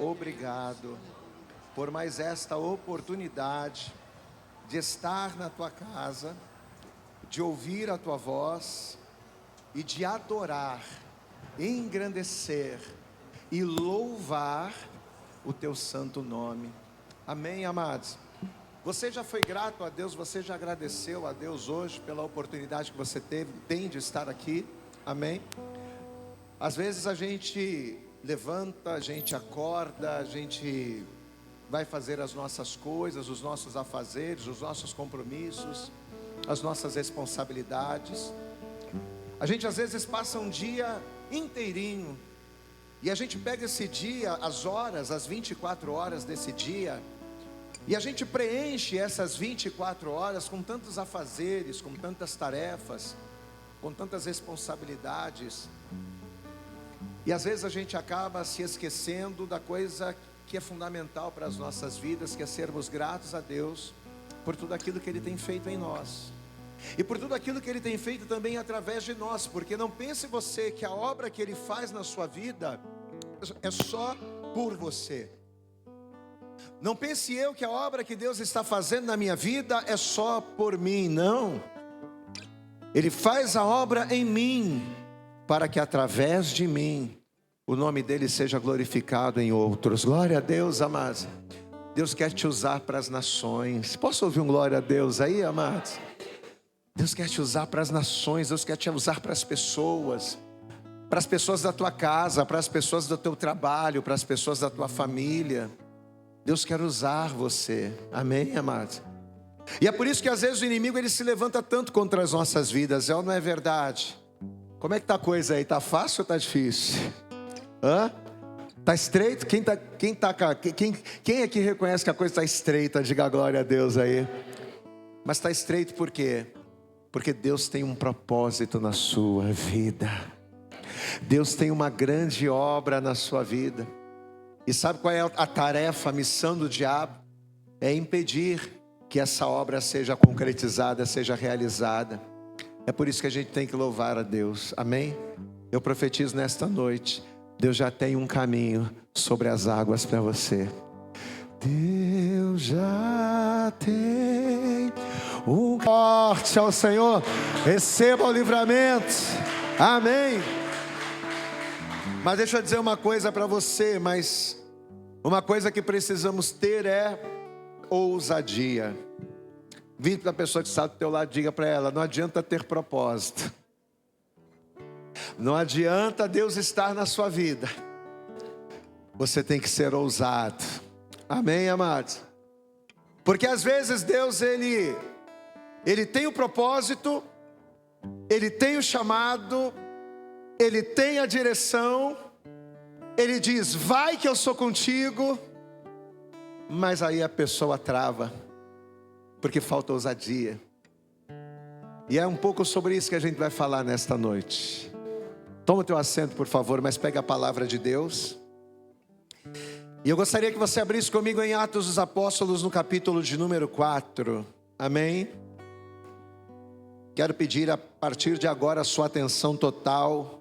obrigado por mais esta oportunidade de estar na tua casa, de ouvir a tua voz e de adorar, engrandecer e louvar o teu santo nome. Amém, amados? Você já foi grato a Deus? Você já agradeceu a Deus hoje pela oportunidade que você tem de estar aqui? Amém? Às vezes a gente levanta, a gente acorda, a gente vai fazer as nossas coisas, os nossos afazeres, os nossos compromissos, as nossas responsabilidades. A gente às vezes passa um dia inteirinho e a gente pega esse dia, as horas, as 24 horas desse dia, e a gente preenche essas 24 horas com tantos afazeres, com tantas tarefas, com tantas responsabilidades. E às vezes a gente acaba se esquecendo da coisa que é fundamental para as nossas vidas, que é sermos gratos a Deus por tudo aquilo que Ele tem feito em nós. E por tudo aquilo que Ele tem feito também através de nós. Porque não pense você que a obra que Ele faz na sua vida é só por você. Não pense eu que a obra que Deus está fazendo na minha vida é só por mim, não. Ele faz a obra em mim, para que através de mim o nome dele seja glorificado em outros. Glória a Deus, amados. Deus quer te usar para as nações. Posso ouvir um glória a Deus aí, amados? Deus quer te usar para as nações. Deus quer te usar para as pessoas da tua casa, para as pessoas do teu trabalho, para as pessoas da tua família. Deus quer usar você. Amém, amados? E é por isso que às vezes o inimigo ele se levanta tanto contra as nossas vidas. É ou não é verdade? Como é que está a coisa aí? Está fácil ou está difícil? Está estreito? Quem é que reconhece que a coisa está estreita? Diga glória a Deus aí. Mas está estreito por quê? Porque Deus tem um propósito na sua vida. Deus tem uma grande obra na sua vida. E sabe qual é a tarefa, a missão do diabo? É impedir que essa obra seja concretizada, seja realizada. É por isso que a gente tem que louvar a Deus. Amém? Eu profetizo nesta noite, Deus já tem um caminho sobre as águas para você. Deus já tem um forte ao Senhor. Receba o livramento. Amém. Mas deixa eu dizer uma coisa para você, mas uma coisa que precisamos ter é ousadia. Vire para a pessoa que está do teu lado, diga para ela, não adianta ter propósito. Não adianta Deus estar na sua vida. Você tem que ser ousado. Amém, amados? Porque às vezes Deus, Ele tem o propósito, Ele tem o chamado, Ele tem a direção, Ele diz, vai que eu sou contigo, mas aí a pessoa trava, porque falta ousadia. E é um pouco sobre isso que a gente vai falar nesta noite. Toma o teu assento, por favor, mas pega a palavra de Deus. E eu gostaria que você abrisse comigo em Atos dos Apóstolos, no capítulo de número 4. Amém? Quero pedir a partir de agora a sua atenção total.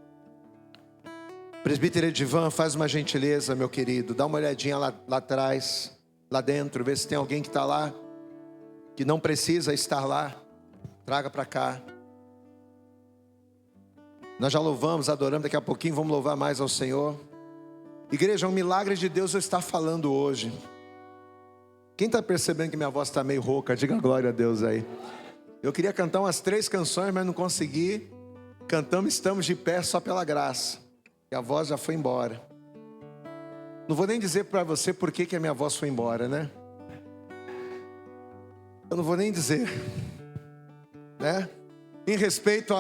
Presbítero Edivan, faz uma gentileza, meu querido. Dá uma olhadinha lá atrás, lá dentro. Vê se tem alguém que está lá, que não precisa estar lá. Traga para cá. Nós já louvamos, adoramos. Daqui a pouquinho vamos louvar mais ao Senhor. Igreja, um milagre de Deus eu estou falando hoje. Quem está percebendo que minha voz está meio rouca? Diga glória a Deus aí. Eu queria cantar umas 3 canções, mas não consegui. Cantamos, estamos de pé só pela graça. E a voz já foi embora. Não vou nem dizer para você por que a minha voz foi embora, né? Eu não vou nem dizer, né? Em respeito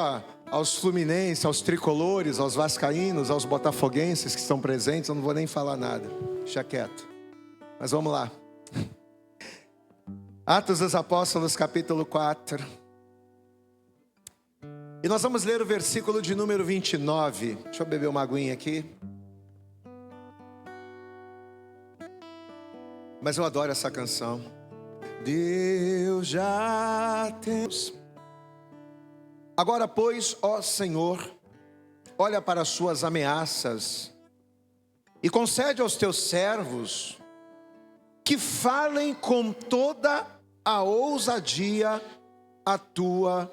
aos fluminenses, aos tricolores, aos vascaínos, aos botafoguenses que estão presentes, eu não vou nem falar nada. Deixa quieto. Mas vamos lá. Atos dos Apóstolos, capítulo 4. E nós vamos ler o versículo de número 29. Deixa eu beber uma aguinha aqui. Mas eu adoro essa canção. Deus já tem. Agora, pois, ó Senhor, olha para as suas ameaças E concede aos teus servos que falem com toda a ousadia a tua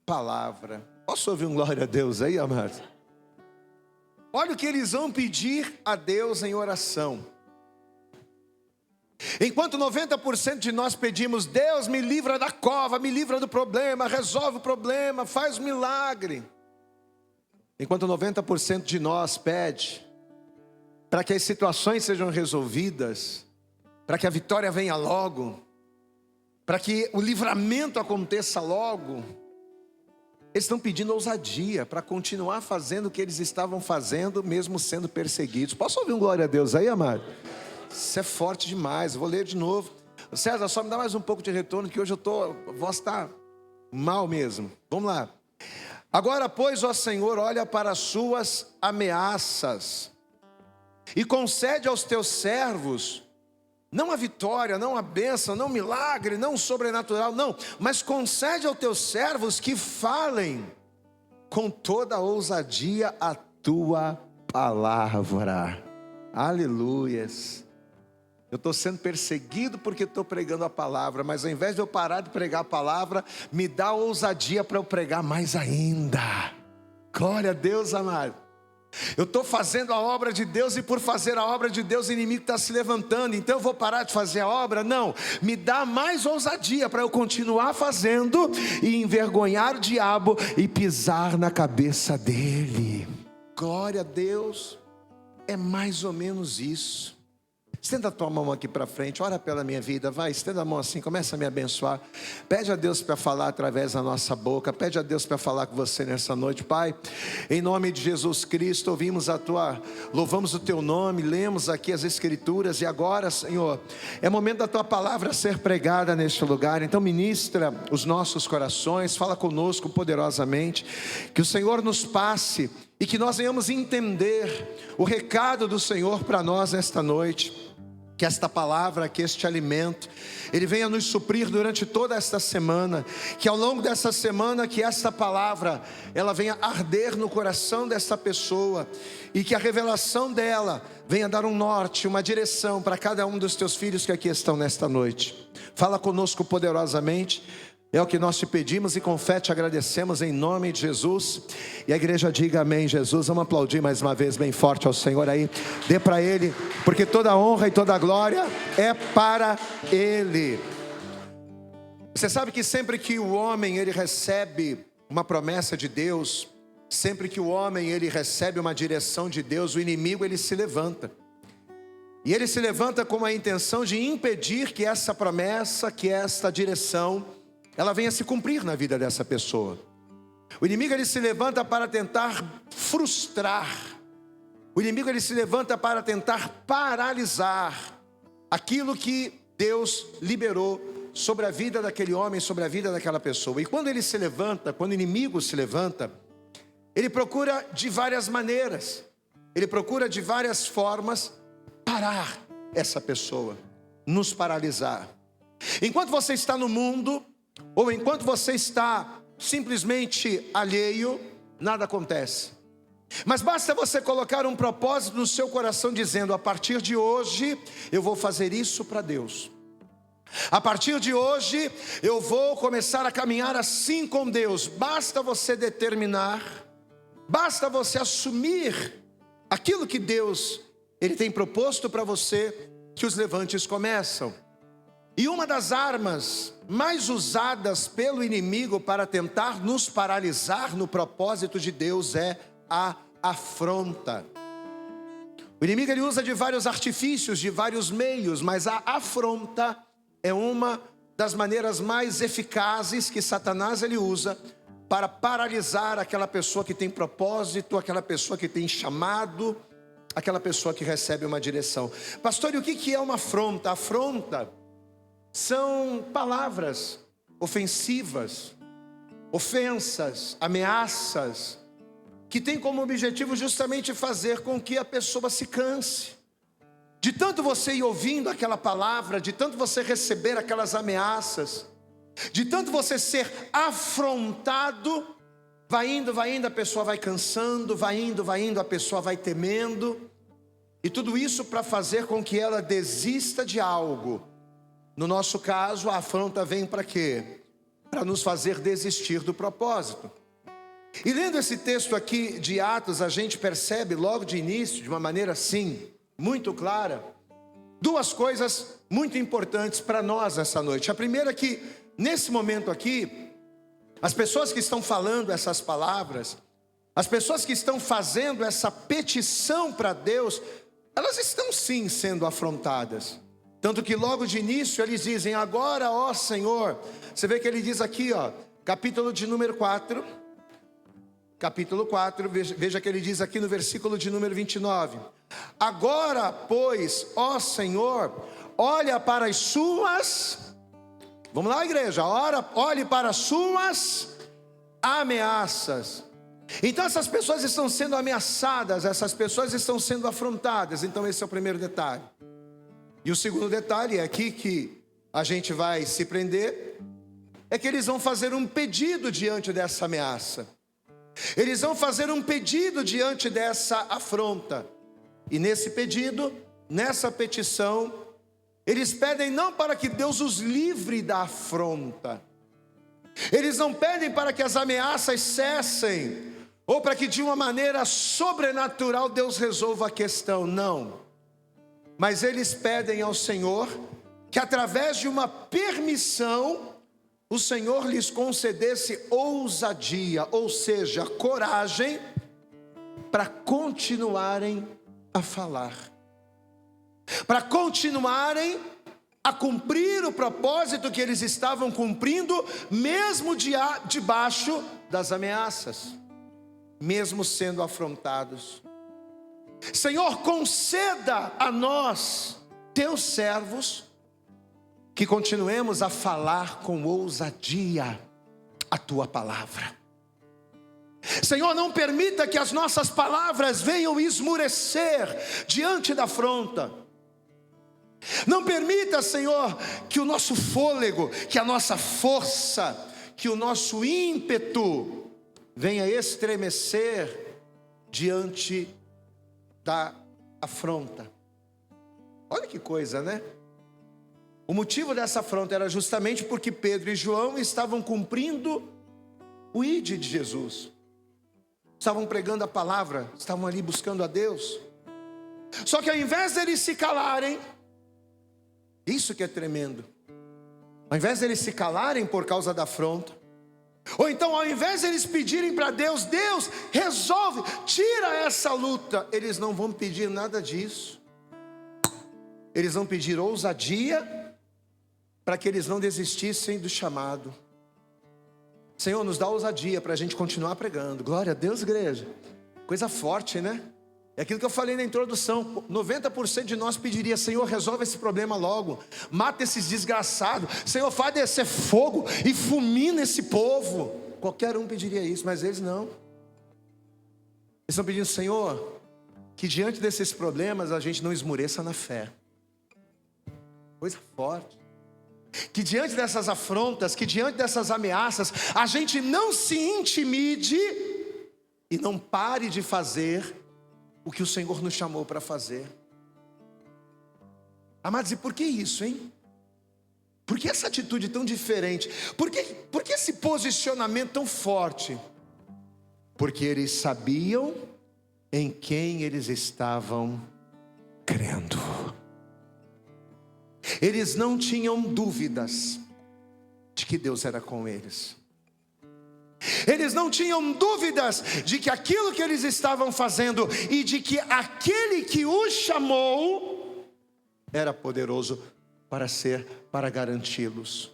palavra. Posso ouvir um glória a Deus aí, amados? Olha o que eles vão pedir a Deus em oração. Enquanto 90% de nós pedimos: Deus, me livra da cova, me livra do problema, resolve o problema, faz um milagre. Enquanto 90% de nós pede para que as situações sejam resolvidas, para que a vitória venha logo, para que o livramento aconteça logo, eles estão pedindo ousadia para continuar fazendo o que eles estavam fazendo, mesmo sendo perseguidos. Posso ouvir um glória a Deus aí, amado? Isso é forte demais. Eu vou ler de novo. César, só me dá mais um pouco de retorno, que hoje a voz está mal mesmo. Vamos lá. Agora, pois, ó Senhor, olha para as suas ameaças e concede aos teus servos, não a vitória, não a bênção, não milagre, não sobrenatural, não, mas concede aos teus servos que falem com toda a ousadia a tua palavra. Aleluias. Eu estou sendo perseguido porque estou pregando a palavra, mas ao invés de eu parar de pregar a palavra, me dá ousadia para eu pregar mais ainda. Glória a Deus, amado. Eu estou fazendo a obra de Deus, e por fazer a obra de Deus o inimigo está se levantando. Então eu vou parar de fazer a obra? Não, me dá mais ousadia para eu continuar fazendo e envergonhar o diabo e pisar na cabeça dele. Glória a Deus. É mais ou menos isso. Estenda a tua mão aqui para frente, ora pela minha vida, vai, estenda a mão assim, começa a me abençoar. Pede a Deus para falar através da nossa boca, pede a Deus para falar com você nessa noite. Pai, em nome de Jesus Cristo, louvamos o teu nome, lemos aqui as escrituras, e agora, Senhor, é momento da tua palavra ser pregada neste lugar. Então ministra os nossos corações, fala conosco poderosamente, que o Senhor nos passe e que nós venhamos entender o recado do Senhor para nós nesta noite. Que esta palavra, que este alimento, ele venha nos suprir durante toda esta semana. Que ao longo dessa semana, que esta palavra, ela venha arder no coração desta pessoa. E que a revelação dela venha dar um norte, uma direção para cada um dos teus filhos que aqui estão nesta noite. Fala conosco poderosamente. É o que nós te pedimos e com fé te agradecemos em nome de Jesus. E a igreja diga amém, Jesus. Vamos aplaudir mais uma vez bem forte ao Senhor aí. Dê para Ele, porque toda a honra e toda a glória é para Ele. Você sabe que sempre que o homem ele recebe uma promessa de Deus, sempre que o homem ele recebe uma direção de Deus, o inimigo ele se levanta. E ele se levanta com a intenção de impedir que essa promessa, que esta direção, ela venha se cumprir na vida dessa pessoa. O inimigo ele se levanta para tentar frustrar. O inimigo ele se levanta para tentar paralisar aquilo que Deus liberou sobre a vida daquele homem, sobre a vida daquela pessoa. E quando ele se levanta, quando o inimigo se levanta, ele procura de várias maneiras, ele procura de várias formas parar essa pessoa, nos paralisar. Enquanto você está no mundo, ou enquanto você está simplesmente alheio, nada acontece. Mas basta você colocar um propósito no seu coração dizendo: a partir de hoje eu vou fazer isso para Deus. A partir de hoje eu vou começar a caminhar assim com Deus. Basta você determinar, basta você assumir aquilo que Deus ele tem proposto para você, que os levantes começam. E uma das armas mais usadas pelo inimigo para tentar nos paralisar no propósito de Deus é a afronta. O inimigo ele usa de vários artifícios, de vários meios, mas a afronta é uma das maneiras mais eficazes que Satanás ele usa para paralisar aquela pessoa que tem propósito, aquela pessoa que tem chamado, aquela pessoa que recebe uma direção. Pastor, e o que é uma afronta? Afronta são palavras ofensivas, ofensas, ameaças, que tem como objetivo justamente fazer com que a pessoa se canse. De tanto você ir ouvindo aquela palavra, de tanto você receber aquelas ameaças, de tanto você ser afrontado, vai indo, a pessoa vai cansando, vai indo, a pessoa vai temendo. E tudo isso para fazer com que ela desista de algo. No nosso caso, a afronta vem para quê? Para nos fazer desistir do propósito. E lendo esse texto aqui de Atos, a gente percebe logo de início, de uma maneira assim, muito clara, duas coisas muito importantes para nós essa noite. A primeira é que, nesse momento aqui, as pessoas que estão falando essas palavras, as pessoas que estão fazendo essa petição para Deus, elas estão sim sendo afrontadas. Tanto que logo de início eles dizem: agora, ó Senhor. Você vê que ele diz aqui, ó, capítulo de número 4. Capítulo 4, veja que ele diz aqui no versículo de número 29. Agora, pois, ó Senhor, olha para as suas... Vamos lá, igreja, olhe para as suas ameaças. Então essas pessoas estão sendo ameaçadas, essas pessoas estão sendo afrontadas. Então esse é o primeiro detalhe. E o segundo detalhe é aqui que a gente vai se prender, é que eles vão fazer um pedido diante dessa ameaça. Eles vão fazer um pedido diante dessa afronta. E nesse pedido, nessa petição, eles pedem não para que Deus os livre da afronta. Eles não pedem para que as ameaças cessem, ou para que de uma maneira sobrenatural Deus resolva a questão, não. Mas eles pedem ao Senhor que através de uma permissão, o Senhor lhes concedesse ousadia, ou seja, coragem, para continuarem a falar, para continuarem a cumprir o propósito que eles estavam cumprindo, mesmo debaixo das ameaças, mesmo sendo afrontados. Senhor, conceda a nós, teus servos, que continuemos a falar com ousadia a tua palavra. Senhor, não permita que as nossas palavras venham esmurecer diante da afronta. Não permita, Senhor, que o nosso fôlego, que a nossa força, que o nosso ímpeto venha estremecer diante da afronta. Olha que coisa, né? O motivo dessa afronta era justamente porque Pedro e João estavam cumprindo o ID de Jesus. Estavam pregando a palavra, estavam ali buscando a Deus. Só que ao invés deles se calarem, isso que é tremendo, ao invés deles se calarem por causa da afronta, ou então ao invés deles pedirem para Deus, Deus resolve, tira essa luta, eles não vão pedir nada disso. Eles vão pedir ousadia, para que eles não desistissem do chamado. Senhor, nos dá ousadia para a gente continuar pregando. Glória a Deus, igreja. Coisa forte, né? É aquilo que eu falei na introdução. 90% de nós pediria: Senhor, resolve esse problema logo. Mata esses desgraçados. Senhor, faz descer fogo e fulmina esse povo. Qualquer um pediria isso, mas eles não. Eles estão pedindo: Senhor, que diante desses problemas a gente não esmureça na fé. Coisa forte. Que diante dessas afrontas, que diante dessas ameaças, a gente não se intimide e não pare de fazer o que o Senhor nos chamou para fazer. Amados, e por que isso, hein? Por que essa atitude tão diferente? Por que esse posicionamento tão forte? Porque eles sabiam em quem eles estavam crendo. Eles não tinham dúvidas de que Deus era com eles. Eles não tinham dúvidas de que aquilo que eles estavam fazendo e de que aquele que os chamou era poderoso para garanti-los.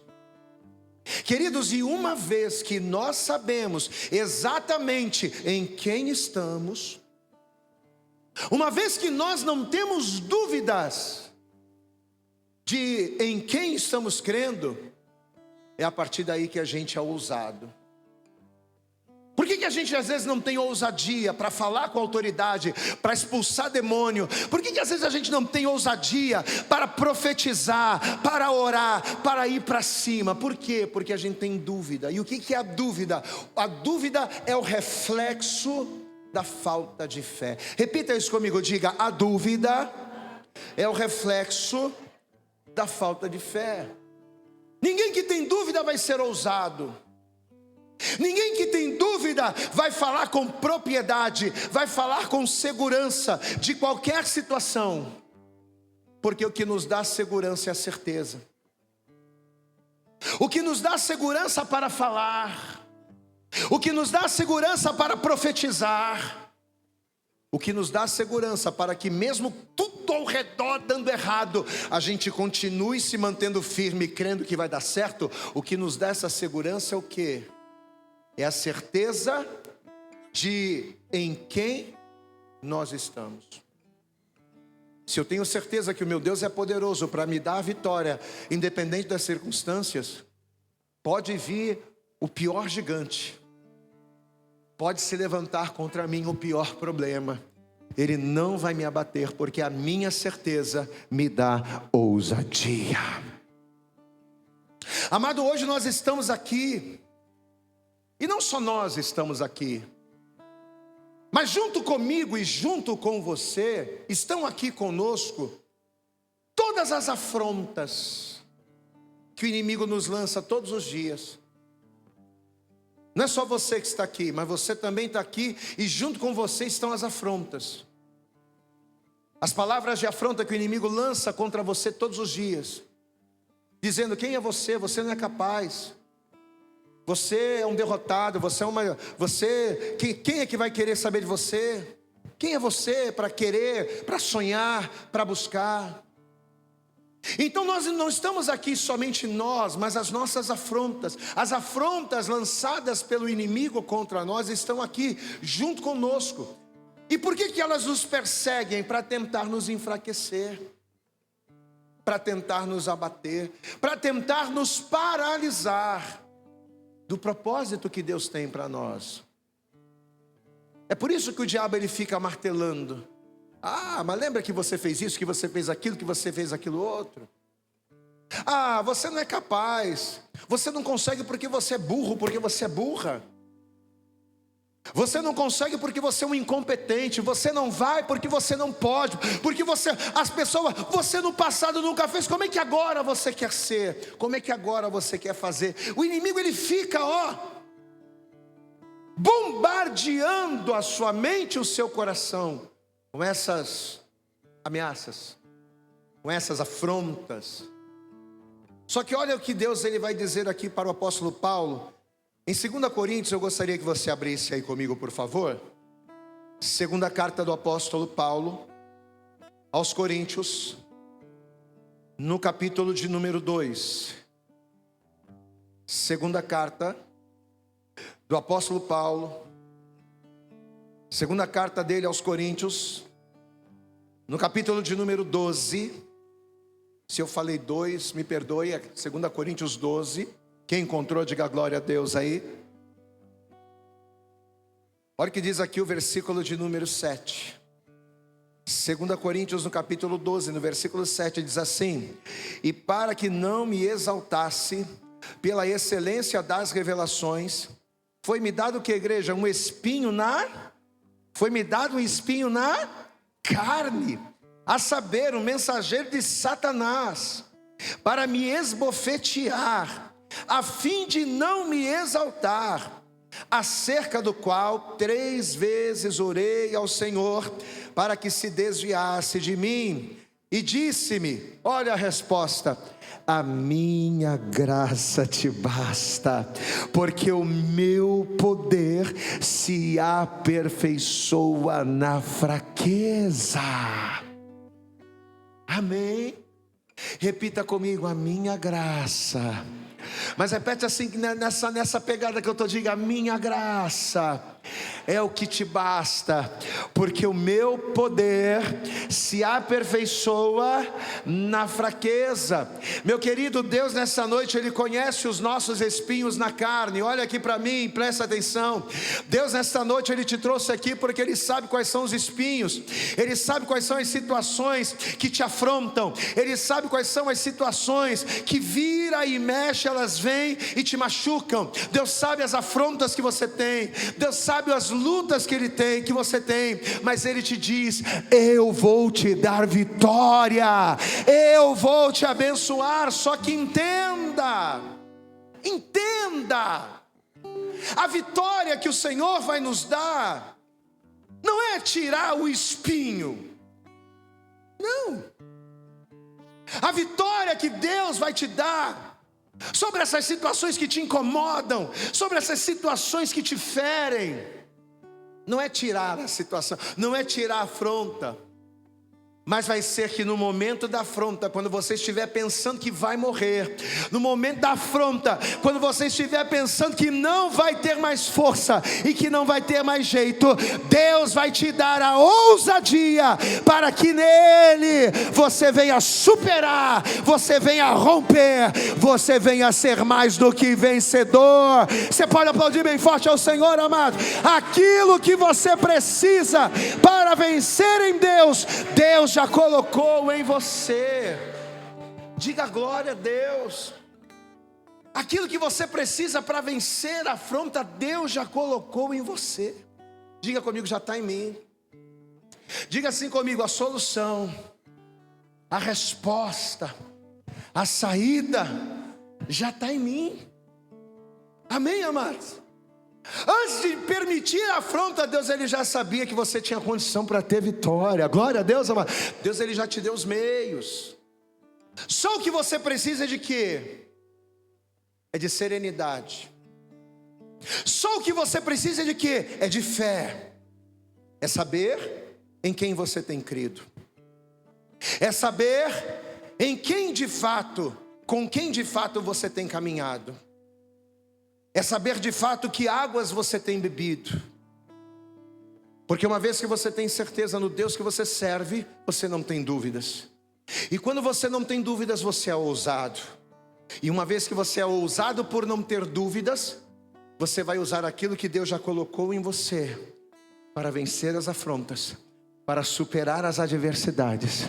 Queridos, e uma vez que nós sabemos exatamente em quem estamos, uma vez que nós não temos dúvidas de em quem estamos crendo, é a partir daí que a gente é ousado. Por que a gente às vezes não tem ousadia para falar com autoridade, para expulsar demônio? Por que às vezes a gente não tem ousadia para profetizar, para orar, para ir para cima? Por quê? Porque a gente tem dúvida. E o que é a dúvida? A dúvida é o reflexo da falta de fé. Repita isso comigo, diga: a dúvida é o reflexo da falta de fé. Ninguém que tem dúvida vai ser ousado. Ninguém que tem dúvida vai falar com propriedade, vai falar com segurança de qualquer situação. Porque o que nos dá segurança é a certeza. O que nos dá segurança para falar, o que nos dá segurança para profetizar, o que nos dá segurança para que mesmo tudo ao redor dando errado, a gente continue se mantendo firme, crendo que vai dar certo. O que nos dá essa segurança é o quê? É a certeza de em quem nós estamos. Se eu tenho certeza que o meu Deus é poderoso para me dar a vitória, independente das circunstâncias, pode vir o pior gigante, pode se levantar contra mim o pior problema, ele não vai me abater, porque a minha certeza me dá ousadia. Amado, hoje nós estamos aqui, e não só nós estamos aqui, mas junto comigo e junto com você, estão aqui conosco todas as afrontas que o inimigo nos lança todos os dias. Não é só você que está aqui, mas você também está aqui, e junto com você estão as afrontas. As palavras de afronta que o inimigo lança contra você todos os dias, dizendo: quem é você? Você não é capaz. Você é um derrotado, quem é que vai querer saber de você? Quem é você para querer, para sonhar, para buscar? Então nós não estamos aqui somente nós, mas as nossas afrontas, as afrontas lançadas pelo inimigo contra nós estão aqui junto conosco. E por que elas nos perseguem? Para tentar nos enfraquecer, para tentar nos abater, para tentar nos paralisar do propósito que Deus tem para nós. É por isso que o diabo ele fica martelando: ah, mas lembra que você fez isso, que você fez aquilo, que você fez aquilo outro? Ah, você não é capaz, você não consegue porque você é burro, porque você é burra. Você não consegue porque você é um incompetente. Você não vai porque você não pode, porque você no passado nunca fez. Como é que agora você quer ser? Como é que agora você quer fazer? O inimigo ele fica, bombardeando a sua mente e o seu coração com essas ameaças, com essas afrontas. Só que olha o que Deus ele vai dizer aqui para o apóstolo Paulo. Em 2 Coríntios, eu gostaria que você abrisse aí comigo, por favor. Segunda carta do apóstolo Paulo aos Coríntios, no capítulo de número 2. Segunda carta do apóstolo Paulo, segunda carta dele aos Coríntios, no capítulo de número 12. Se eu falei 2, me perdoe, é 2 Coríntios 12. Quem encontrou, diga glória a Deus aí. Olha o que diz aqui o versículo de número 7. 2 Coríntios no capítulo 12, no versículo 7, diz assim: e para que não me exaltasse pela excelência das revelações, foi-me dado, que igreja? Foi-me dado um espinho na carne, a saber, um mensageiro de Satanás, para me esbofetear, a fim de não me exaltar, acerca do qual 3 vezes orei ao Senhor, para que se desviasse de mim, e disse-me, olha a resposta: a minha graça te basta, porque o meu poder se aperfeiçoa na fraqueza. Amém? Repita comigo: a minha graça. Mas repete assim, nessa pegada que eu estou, diga: a minha graça é o que te basta, porque o meu poder se aperfeiçoa na fraqueza. Meu querido, Deus nessa noite Ele conhece os nossos espinhos na carne. Olha aqui para mim, presta atenção. Deus nessa noite Ele te trouxe aqui porque Ele sabe quais são os espinhos, Ele sabe quais são as situações que te afrontam, Ele sabe quais são as situações que vira e mexe, elas vêm e te machucam. Deus sabe as afrontas que você tem, Deus sabe sabe as lutas que ele tem, que você tem, mas ele te diz: eu vou te dar vitória, eu vou te abençoar. Só que entenda, a vitória que o Senhor vai nos dar não é tirar o espinho, não. A vitória que Deus vai te dar sobre essas situações que te incomodam, sobre essas situações que te ferem, não é tirar a situação, não é tirar a afronta, mas vai ser que no momento da afronta, quando você estiver pensando que vai morrer, no momento da afronta, quando você estiver pensando que não vai ter mais força e que não vai ter mais jeito, Deus vai te dar a ousadia para que nele você venha superar, você venha romper, você venha ser mais do que vencedor. Você pode aplaudir bem forte ao Senhor, amado. Aquilo que você precisa para vencer em Deus, Deus já colocou em você. Diga glória a Deus. Aquilo que você precisa para vencer a afronta, Deus já colocou em você. Diga comigo: já está em mim. Diga assim comigo: a solução, a resposta, a saída já está em mim. Amém, amados? Antes de permitir a afronta, Deus ele já sabia que você tinha condição para ter vitória. Glória a Deus, amado. Deus ele já te deu os meios. Só o que você precisa é de quê? É de serenidade. Só o que você precisa é de quê? É de fé. É saber em quem você tem crido. É saber em quem de fato, com quem de fato você tem caminhado. É saber de fato que águas você tem bebido. Porque uma vez que você tem certeza no Deus que você serve, você não tem dúvidas. E quando você não tem dúvidas, você é ousado. E uma vez que você é ousado por não ter dúvidas, você vai usar aquilo que Deus já colocou em você para vencer as afrontas, para superar as adversidades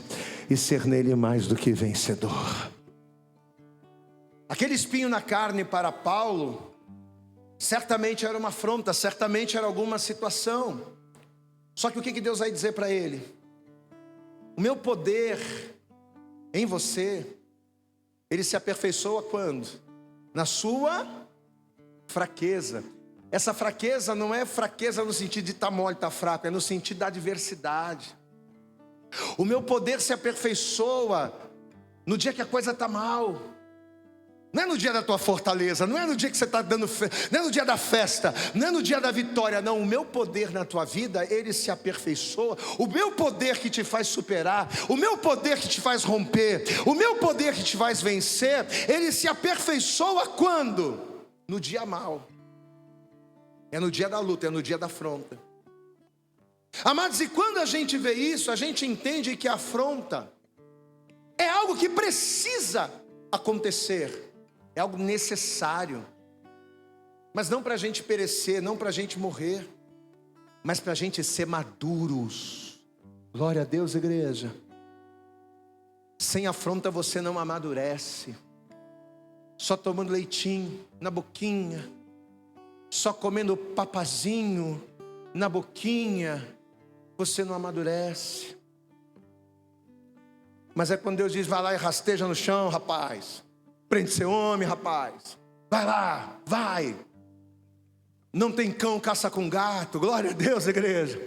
e ser nele mais do que vencedor. Aquele espinho na carne para Paulo certamente era uma afronta, certamente era alguma situação. Só que o que Deus vai dizer para ele? O meu poder em você, ele se aperfeiçoa quando? Na sua fraqueza. Essa fraqueza não é fraqueza no sentido de estar mole, estar fraco, é no sentido da adversidade. O meu poder se aperfeiçoa no dia que a coisa está mal. Não é no dia da tua fortaleza, não é no dia que você está dando, não é no dia da festa, não é no dia da vitória, não. O meu poder na tua vida, ele se aperfeiçoa. O meu poder que te faz superar, o meu poder que te faz romper, o meu poder que te faz vencer, ele se aperfeiçoa quando? No dia mau. É no dia da luta, é no dia da afronta. Amados, e quando a gente vê isso, a gente entende que a afronta é algo que precisa acontecer. É algo necessário, mas não para a gente perecer, não para a gente morrer, mas para a gente ser maduros. Glória a Deus, igreja. Sem afronta você não amadurece. Só tomando leitinho na boquinha, só comendo papazinho na boquinha, você não amadurece. Mas é quando Deus diz: vai lá e rasteja no chão, rapaz. Prende seu homem, rapaz. Vai lá, vai. Não tem cão, caça com gato. Glória a Deus, igreja.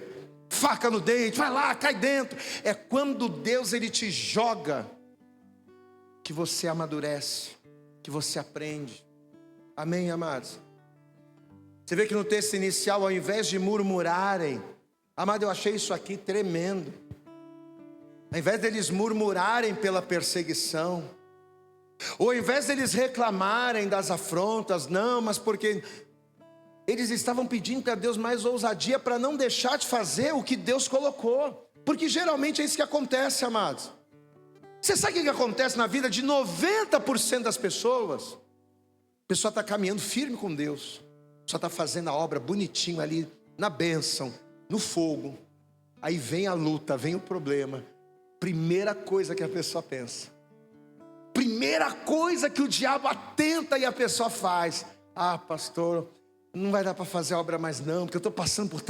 Faca no dente, vai lá, cai dentro. É quando Deus ele te joga que você amadurece, que você aprende. Amém, amados? Você vê que no texto inicial, ao invés de murmurarem, amado, eu achei isso aqui tremendo. Ao invés deles murmurarem pela perseguição, ou ao invés deles reclamarem das afrontas, não, mas porque eles estavam pedindo para Deus mais ousadia para não deixar de fazer o que Deus colocou. Porque geralmente é isso que acontece, amados. Você sabe o que acontece na vida de 90% das pessoas? A pessoa está caminhando firme com Deus, só está fazendo a obra bonitinho ali, na bênção, no fogo. Aí vem a luta, vem o problema. Primeira coisa que a pessoa pensa, primeira coisa que o diabo atenta e a pessoa faz: ah, pastor, Não vai dar para fazer a obra mais não, porque eu estou passando por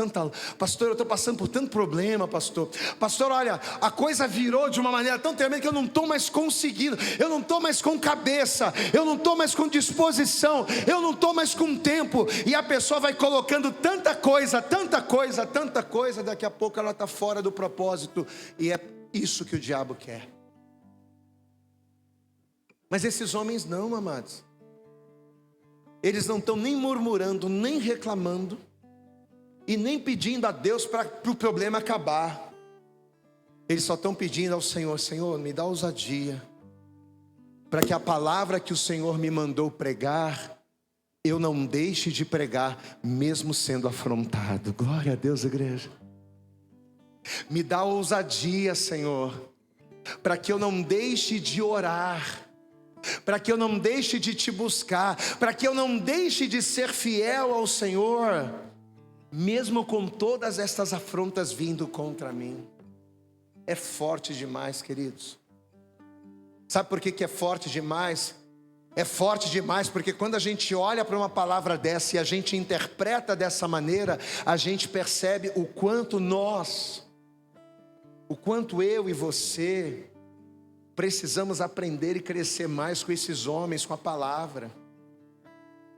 pastor, eu estou passando por tanto problema, pastor. Pastor, olha, a coisa virou de uma maneira tão tremenda que eu não estou mais conseguindo, eu não estou mais com cabeça, eu não estou mais com disposição, eu não estou mais com tempo. E a pessoa vai colocando tanta coisa, daqui a pouco ela está fora do propósito. E é isso que o diabo quer. Mas esses homens não, amados. Eles não estão nem murmurando, nem reclamando, e nem pedindo a Deus para o problema acabar. Eles só estão pedindo ao Senhor: Senhor, me dá ousadia, para que a palavra que o Senhor me mandou pregar, eu não deixe de pregar, mesmo sendo afrontado. Glória a Deus, igreja. Me dá ousadia, Senhor, para que eu não deixe de orar, para que eu não deixe de te buscar, para que eu não deixe de ser fiel ao Senhor, mesmo com todas estas afrontas vindo contra mim. É forte demais, queridos. Sabe por que é forte demais? É forte demais porque quando a gente olha para uma palavra dessa e a gente interpreta dessa maneira, a gente percebe o quanto eu e você precisamos aprender e crescer mais com esses homens, com a palavra.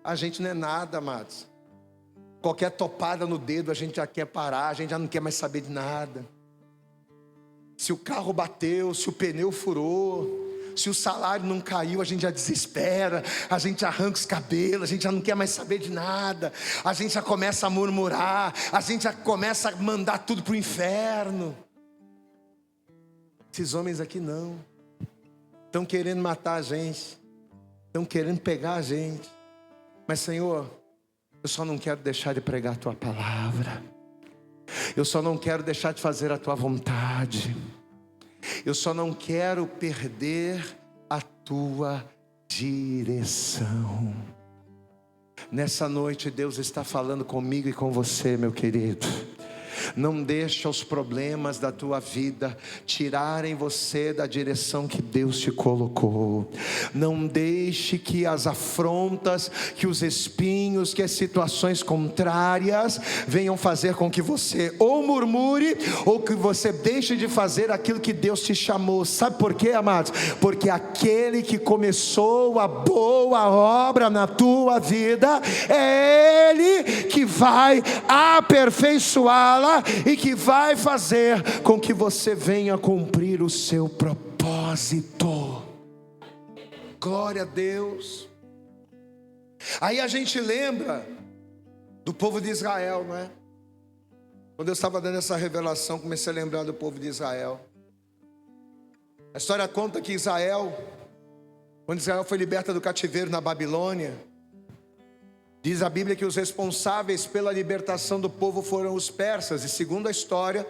A gente não é nada, amados. Qualquer topada no dedo a gente já quer parar, a gente já não quer mais saber de nada. Se o carro bateu, se o pneu furou, se o salário não caiu, a gente já desespera, a gente arranca os cabelos, a gente já não quer mais saber de nada, a gente já começa a murmurar, a gente já começa a mandar tudo para o inferno. Esses homens aqui não. Estão querendo matar a gente, estão querendo pegar a gente. Mas Senhor, eu só não quero deixar de pregar a Tua palavra, eu só não quero deixar de fazer a Tua vontade, eu só não quero perder a Tua direção. Nessa noite Deus está falando comigo e com você, meu querido. Não deixa os problemas da tua vida tirarem você da direção que Deus te colocou. Não deixe que as afrontas, que os espinhos, que as situações contrárias venham fazer com que você ou murmure, ou que você deixe de fazer aquilo que Deus te chamou. Sabe por quê, amados? Porque aquele que começou a boa obra na tua vida, é Ele que vai aperfeiçoá-la e que vai fazer com que você venha cumprir o seu propósito. Glória a Deus. Aí a gente lembra do povo de Israel, não é? Quando eu estava dando essa revelação, comecei a lembrar do povo de Israel. A história conta que quando Israel foi liberta do cativeiro na Babilônia, diz a Bíblia que os responsáveis pela libertação do povo foram os persas. E segundo a história,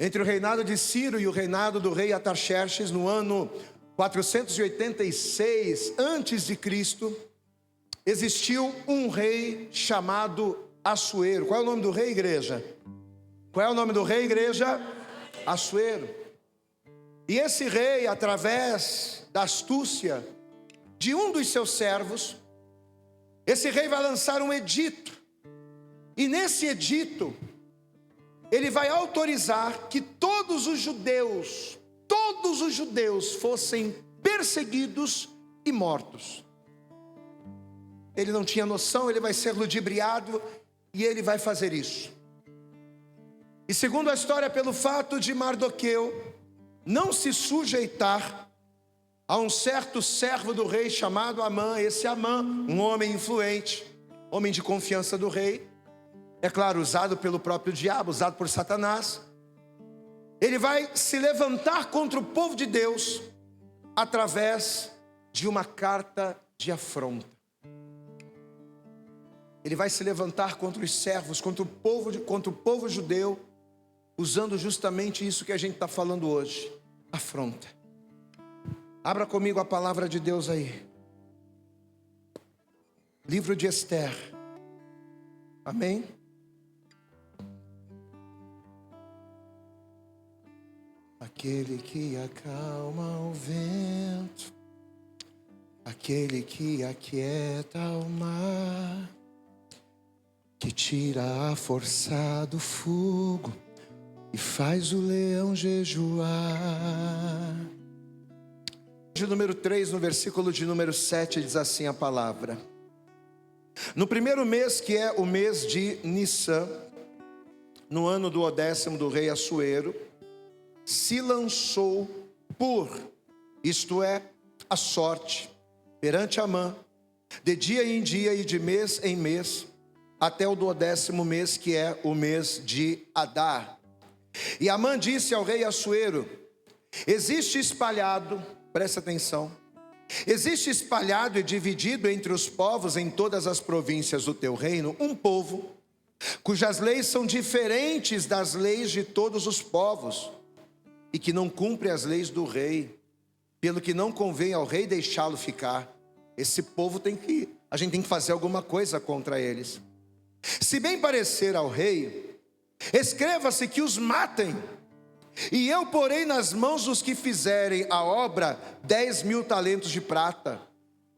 entre o reinado de Ciro e o reinado do rei Artaxerxes, no ano 486 a.C., existiu um rei chamado Assuero. Qual é o nome do rei, igreja? Qual é o nome do rei, igreja? Assuero. E esse rei, através da astúcia de um dos seus servos, esse rei vai lançar um edito, e nesse edito, ele vai autorizar que todos os judeus fossem perseguidos e mortos. Ele não tinha noção, ele vai ser ludibriado, e ele vai fazer isso. E segundo a história, pelo fato de Mardoqueu não se sujeitar a um certo servo do rei chamado Amã. Esse Amã, um homem influente, homem de confiança do rei, é claro, usado pelo próprio diabo, usado por Satanás. Ele vai se levantar contra o povo de Deus através de uma carta de afronta. Ele vai se levantar contra os servos, contra o povo judeu, usando justamente isso que a gente está falando hoje: afronta. Abra comigo a palavra de Deus aí. Livro de Esther. Amém? Aquele que acalma o vento, aquele que aquieta o mar, que tira a força do fogo e faz o leão jejuar. De número 3, no versículo de número 7, diz assim a palavra: no primeiro mês, que é o mês de Nissan, no ano do 10º do rei Assuero, se lançou isto é, a sorte, perante Amã, de dia em dia e de mês em mês, até o 12º mês, que é o mês de Adar. E Amã disse ao rei Assuero: existe espalhado, presta atenção, existe espalhado e dividido entre os povos em todas as províncias do teu reino um povo, cujas leis são diferentes das leis de todos os povos, e que não cumpre as leis do rei, pelo que não convém ao rei deixá-lo ficar. Esse povo a gente tem que fazer alguma coisa contra eles. Se bem parecer ao rei, escreva-se que os matem, e eu porei nas mãos dos que fizerem a obra 10.000 talentos de prata,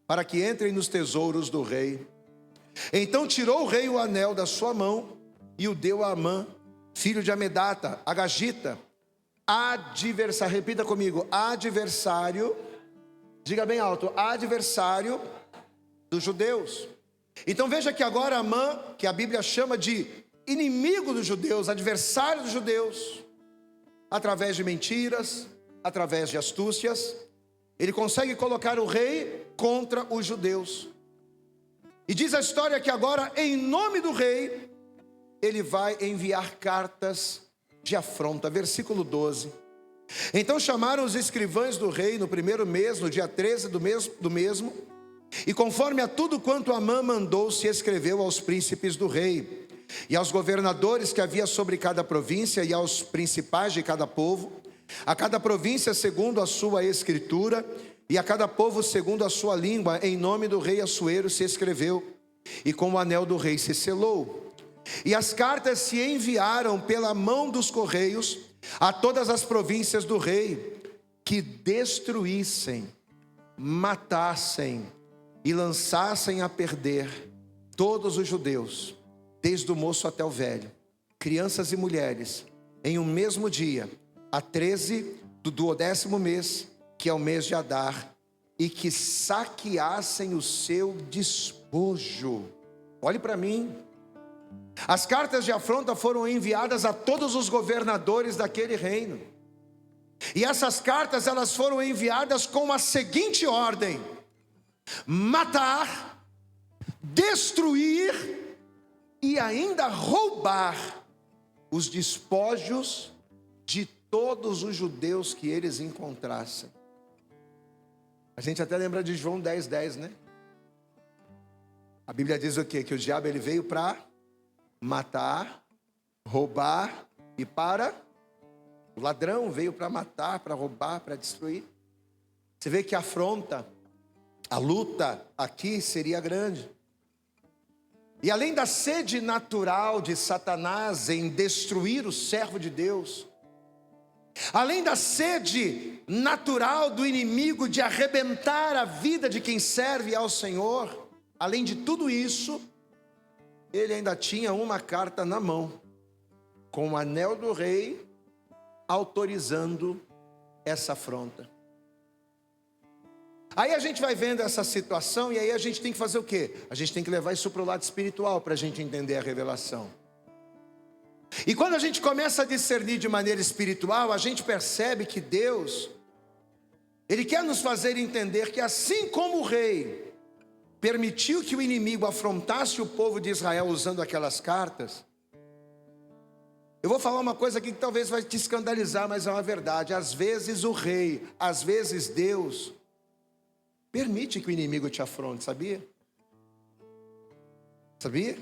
para que entrem nos tesouros do rei. Então tirou o rei o anel da sua mão e o deu a Amã, filho de Amedata, Agagita, adversário, repita comigo, adversário, diga bem alto, adversário dos judeus. Então veja que agora Amã, que a Bíblia chama de inimigo dos judeus, adversário dos judeus, através de mentiras, através de astúcias, ele consegue colocar o rei contra os judeus. E diz a história que agora, em nome do rei, ele vai enviar cartas de afronta. Versículo 12. Então chamaram os escrivães do rei no primeiro mês, no dia 13 do mesmo, e conforme a tudo quanto Amã mandou, se escreveu aos príncipes do rei, e aos governadores que havia sobre cada província, e aos principais de cada povo, a cada província segundo a sua escritura, e a cada povo segundo a sua língua, em nome do rei Assuero se escreveu, e com o anel do rei se selou. E as cartas se enviaram pela mão dos correios a todas as províncias do rei, que destruíssem, matassem e lançassem a perder todos os judeus, desde o moço até o velho, crianças e mulheres, em um mesmo dia, a 13 do 12º mês, que é o mês de Adar, e que saqueassem o seu despojo. Olhe para mim. As cartas de afronta foram enviadas a todos os governadores daquele reino. E essas cartas, elas foram enviadas com a seguinte ordem: matar, destruir e ainda roubar os despojos de todos os judeus que eles encontrassem. A gente até lembra de João 10:10, né? A Bíblia diz o quê? Que o diabo ele veio para matar, roubar e para... O ladrão veio para matar, para roubar, para destruir. Você vê que a afronta, a luta aqui seria grande. E além da sede natural de Satanás em destruir o servo de Deus, além da sede natural do inimigo de arrebentar a vida de quem serve ao Senhor, além de tudo isso, ele ainda tinha uma carta na mão, com o anel do rei, autorizando essa afronta. Aí a gente vai vendo essa situação, e aí a gente tem que fazer o quê? A gente tem que levar isso para o lado espiritual, para a gente entender a revelação. E quando a gente começa a discernir de maneira espiritual, a gente percebe que Deus, Ele quer nos fazer entender que assim como o rei permitiu que o inimigo afrontasse o povo de Israel usando aquelas cartas, eu vou falar uma coisa aqui que talvez vai te escandalizar, mas é uma verdade. Às vezes o rei, às vezes Deus, permite que o inimigo te afronte, sabia? Sabia?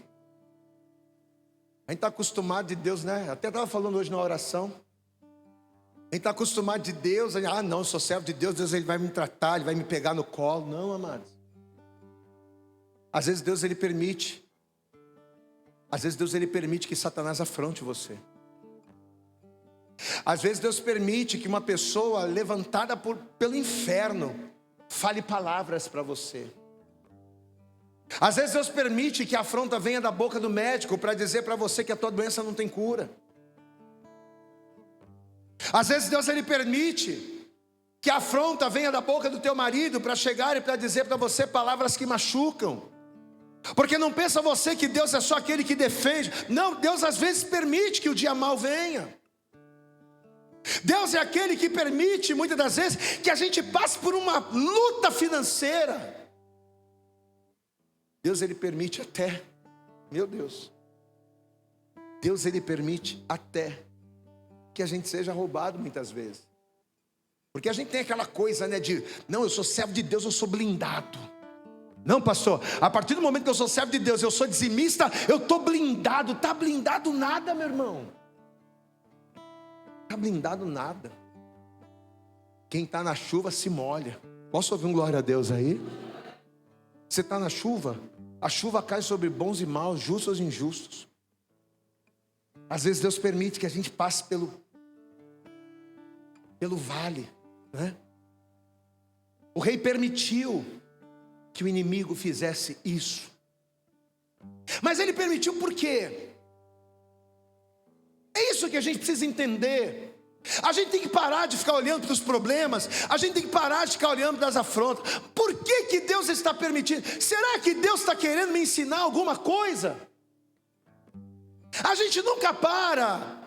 A gente está acostumado de Deus, né? Até estava falando hoje na oração. A gente está acostumado de Deus, não, eu sou servo de Deus, Deus ele vai me tratar, Ele vai me pegar no colo. Não, amados. Às vezes Deus ele permite. Às vezes Deus ele permite que Satanás afronte você. Às vezes Deus permite que uma pessoa levantada pelo inferno fale palavras para você. Às vezes Deus permite que a afronta venha da boca do médico para dizer para você que a tua doença não tem cura. Às vezes Deus ele permite que a afronta venha da boca do teu marido para chegar e para dizer para você palavras que machucam. Porque não pensa você que Deus é só aquele que defende. Não, Deus às vezes permite que o dia mal venha. Deus é aquele que permite muitas das vezes que a gente passe por uma luta financeira. Deus ele permite até, meu Deus, Deus ele permite até que a gente seja roubado muitas vezes. Porque a gente tem aquela coisa, né, de, não, eu sou servo de Deus, eu sou blindado. Não, pastor, a partir do momento que eu sou servo de Deus, eu sou dizimista, eu estou blindado. Está blindado nada, meu irmão. Está blindado nada. Quem está na chuva se molha. Posso ouvir um glória a Deus aí? Você está na chuva, a chuva cai sobre bons e maus, justos e injustos. Às vezes Deus permite que a gente passe pelo vale, né? O rei permitiu que o inimigo fizesse isso. Mas ele permitiu por quê? É isso que a gente precisa entender. A gente tem que parar de ficar olhando para os problemas. A gente tem que parar de ficar olhando para as afrontas. Por que que Deus está permitindo? Será que Deus está querendo me ensinar alguma coisa? A gente nunca para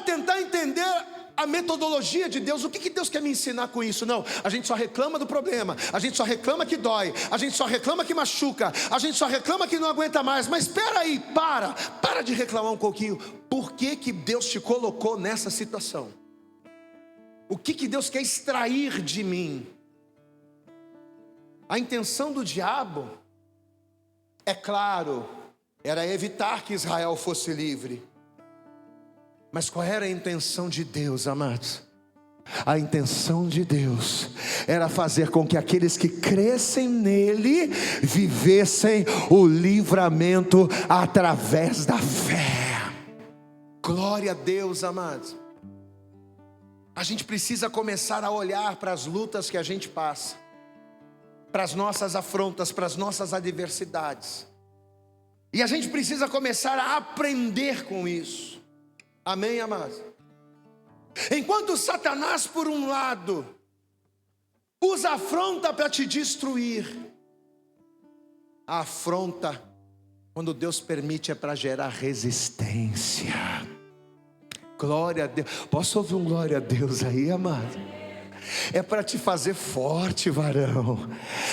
tentar entender a metodologia de Deus. O que Deus quer me ensinar com isso? Não, a gente só reclama do problema. A gente só reclama que dói. A gente só reclama que machuca. A gente só reclama que não aguenta mais. Mas espera aí, para de reclamar um pouquinho. Por que que Deus te colocou nessa situação? O que Deus quer extrair de mim? A intenção do diabo, é claro, era evitar que Israel fosse livre. Mas qual era a intenção de Deus, amados? A intenção de Deus era fazer com que aqueles que crescem nele vivessem o livramento através da fé. Glória a Deus, amados. A gente precisa começar a olhar para as lutas que a gente passa, para as nossas afrontas, para as nossas adversidades. E a gente precisa começar a aprender com isso. Amém, amados? Enquanto Satanás, por um lado, usa a afronta para te destruir, a afronta, quando Deus permite, é para gerar resistência. Glória a Deus. Posso ouvir um glória a Deus aí, amado? É para te fazer forte, varão.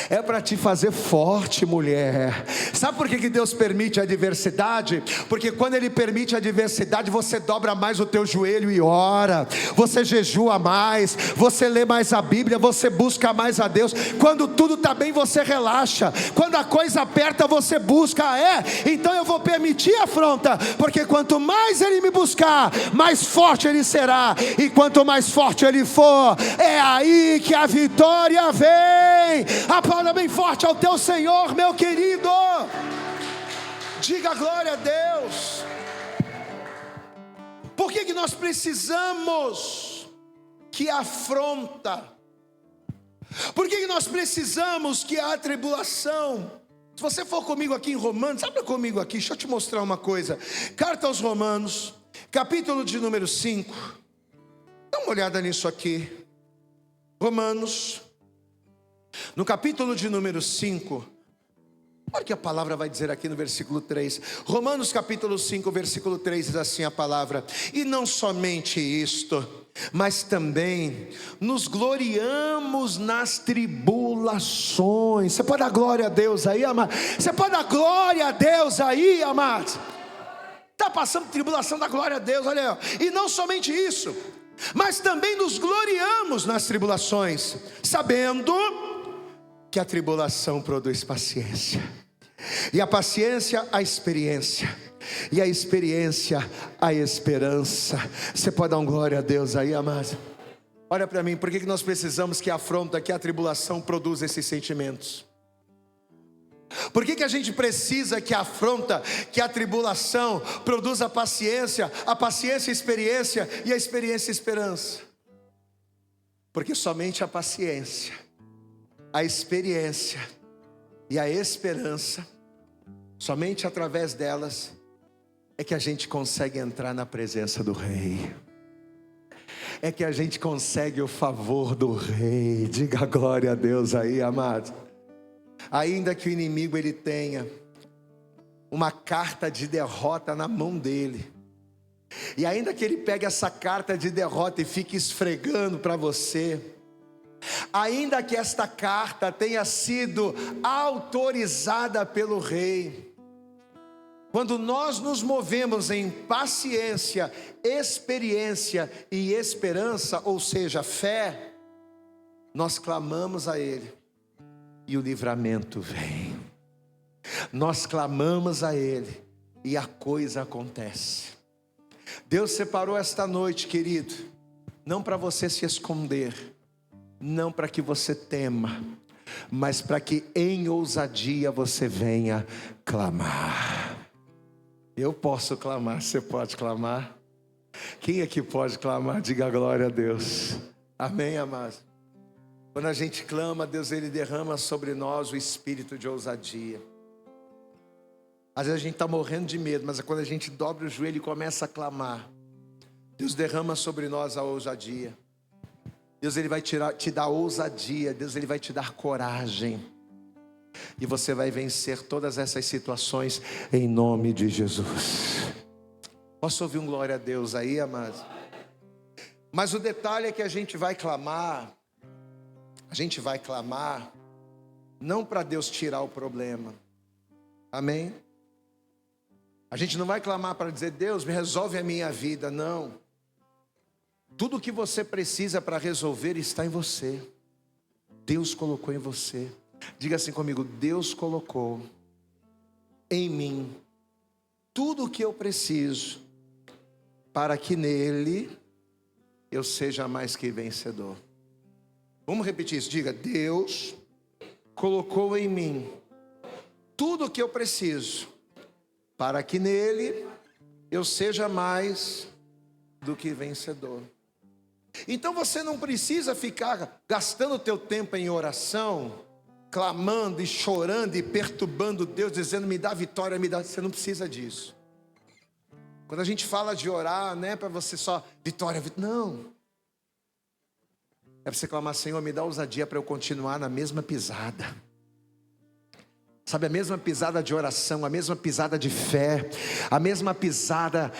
É para te fazer forte, mulher. Sabe por que Deus permite a adversidade? Porque quando Ele permite a adversidade, você dobra mais o teu joelho e ora. Você jejua mais, você lê mais a Bíblia, você busca mais a Deus. Quando tudo está bem, você relaxa. Quando a coisa aperta, você busca. Então eu vou permitir a afronta, porque quanto mais Ele me buscar, mais forte Ele será. E quanto mais forte Ele for, é aí que a vitória vem. Aplauda bem forte ao teu Senhor, meu querido. Diga glória a Deus. Por que nós precisamos que a afronta? Por que nós precisamos que a tribulação? Se você for comigo aqui em Romanos, abra comigo aqui, deixa eu te mostrar uma coisa. Carta aos Romanos, capítulo de número 5. Dá uma olhada nisso aqui. Romanos, no capítulo de número 5, olha o que a palavra vai dizer aqui no versículo 3. Romanos capítulo 5, versículo 3 diz assim a palavra: e não somente isto, mas também nos gloriamos nas tribulações. Você pode dar glória a Deus aí, amado? Você pode dar glória a Deus aí, amado? Está passando tribulação, da glória a Deus, olha aí. E não somente isso, mas também nos gloriamos nas tribulações, sabendo que a tribulação produz paciência, e a paciência a experiência, e a experiência a esperança. Você pode dar um glória a Deus aí, amado? Olha para mim, por que nós precisamos que a afronta, que a tribulação produza esses sentimentos? Por que a gente precisa que a afronta, que a tribulação produza a paciência a experiência e a experiência a esperança? Porque somente a paciência, a experiência E a esperança, somente através delas, é que a gente consegue entrar na presença do Rei. É que a gente consegue o favor do Rei. Diga glória a Deus aí, amado. Ainda que o inimigo ele tenha uma carta de derrota na mão dele, e ainda que ele pegue essa carta de derrota e fique esfregando para você, ainda que esta carta tenha sido autorizada pelo Rei, quando nós nos movemos em paciência, experiência e esperança, ou seja, fé, nós clamamos a Ele e o livramento vem. Nós clamamos a Ele e a coisa acontece. Deus separou esta noite, querido, não para você se esconder, não para que você tema, mas para que em ousadia você venha clamar. Eu posso clamar, você pode clamar? Quem aqui pode clamar? Diga glória a Deus. Amém, amados? Quando a gente clama, Deus ele derrama sobre nós o espírito de ousadia. Às vezes a gente está morrendo de medo, mas quando a gente dobra o joelho e começa a clamar, Deus derrama sobre nós a ousadia. Deus ele vai te dar ousadia, Deus ele vai te dar coragem. E você vai vencer todas essas situações em nome de Jesus. Posso ouvir um glória a Deus aí, amados? Mas o detalhe é que a gente vai clamar não para Deus tirar o problema. Amém? A gente não vai clamar para dizer, Deus, me resolve a minha vida, não. Tudo que você precisa para resolver está em você. Deus colocou em você. Diga assim comigo, Deus colocou em mim tudo o que eu preciso para que nele eu seja mais que vencedor. Vamos repetir isso, diga, Deus colocou em mim tudo o que eu preciso para que nele eu seja mais do que vencedor. Então você não precisa ficar gastando o teu tempo em oração, clamando e chorando e perturbando Deus, dizendo me dá vitória, me dá. Você não precisa disso. Quando a gente fala de orar, não é para você só vitória, não. É para você clamar, Senhor, me dá ousadia para eu continuar na mesma pisada. Sabe, a mesma pisada de oração, a mesma pisada de fé, a mesma pisada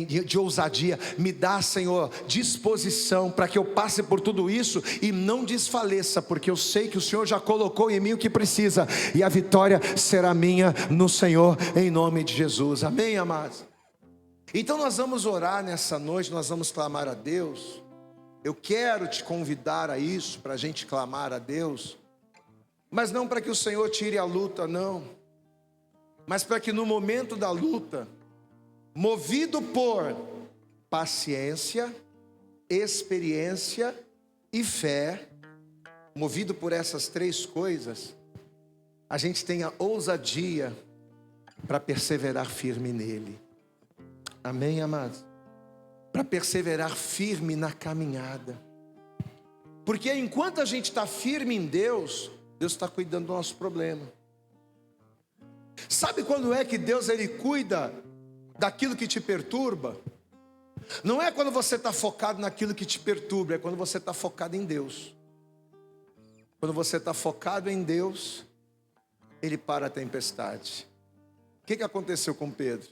de ousadia. Me dá, Senhor, disposição para que eu passe por tudo isso e não desfaleça, porque eu sei que o Senhor já colocou em mim o que precisa, e a vitória será minha no Senhor, em nome de Jesus. Amém, amados? Então nós vamos orar nessa noite, nós vamos clamar a Deus. Eu quero te convidar a isso, para a gente clamar a Deus. Mas não para que o Senhor tire a luta, não. Mas para que no momento da luta, movido por paciência, experiência e fé, movido por essas três coisas, a gente tenha ousadia para perseverar firme nele. Amém, amados? Para perseverar firme na caminhada. Porque enquanto a gente está firme em Deus, Deus está cuidando do nosso problema. Sabe quando é que Deus ele cuida daquilo que te perturba? Não é quando você está focado naquilo que te perturba, é quando você está focado em Deus. Quando você está focado em Deus, Ele para a tempestade. O que aconteceu com Pedro?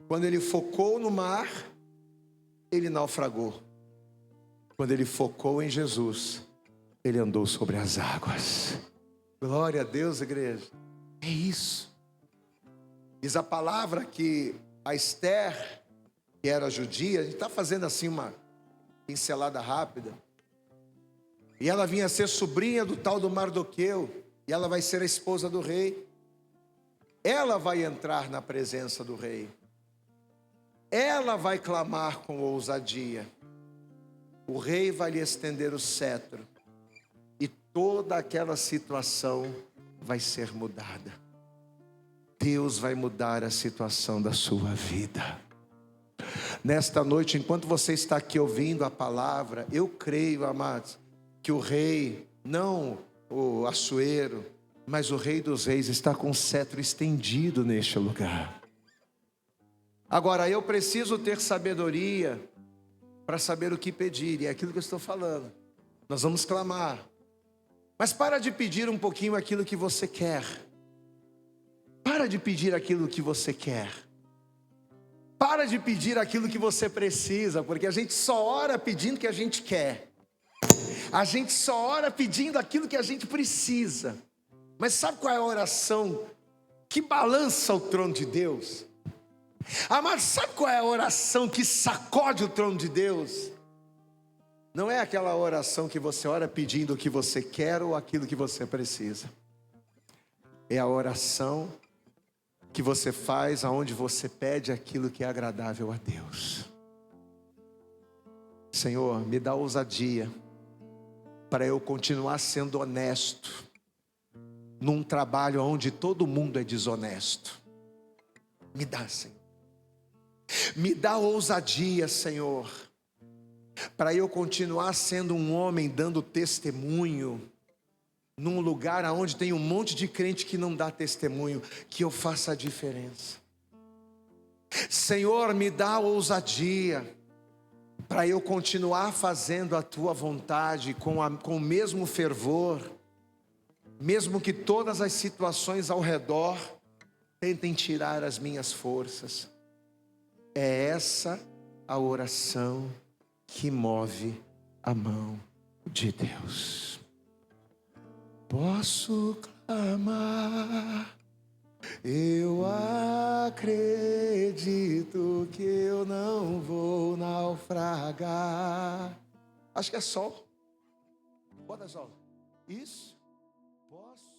Quando ele focou no mar, ele naufragou. Quando ele focou em Jesus, ele andou sobre as águas. Glória a Deus, igreja. É isso. Diz a palavra que a Esther, que era judia, a gente está fazendo assim uma pincelada rápida. E ela vinha ser sobrinha do tal do Mardoqueu. E ela vai ser a esposa do rei. Ela vai entrar na presença do rei. Ela vai clamar com ousadia. O rei vai lhe estender o cetro. E toda aquela situação vai ser mudada. Deus vai mudar a situação da sua vida. Nesta noite, enquanto você está aqui ouvindo a palavra, eu creio, amados, que o rei, não o Assuero, mas o Rei dos Reis está com o cetro estendido neste lugar. Agora, eu preciso ter sabedoria para saber o que pedir, e é aquilo que eu estou falando. Nós vamos clamar, mas para de pedir um pouquinho aquilo que você quer. Para de pedir aquilo que você quer. Para de pedir aquilo que você precisa, porque a gente só ora pedindo o que a gente quer. A gente só ora pedindo aquilo que a gente precisa. Mas sabe qual é a oração que balança o trono de Deus? Amado, sabe qual é a oração que sacode o trono de Deus? Não é aquela oração que você ora pedindo o que você quer ou aquilo que você precisa. É a oração que você faz aonde você pede aquilo que é agradável a Deus. Senhor, me dá ousadia para eu continuar sendo honesto num trabalho onde todo mundo é desonesto. Me dá, Senhor. Me dá ousadia, Senhor, para eu continuar sendo um homem dando testemunho num lugar onde tem um monte de crente que não dá testemunho, que eu faça a diferença. Senhor, me dá ousadia para eu continuar fazendo a Tua vontade com o mesmo fervor, mesmo que todas as situações ao redor tentem tirar as minhas forças. É essa a oração que move a mão de Deus. Posso clamar, eu acredito que eu não vou naufragar. Acho que é sol. Bota sol. Isso. Posso.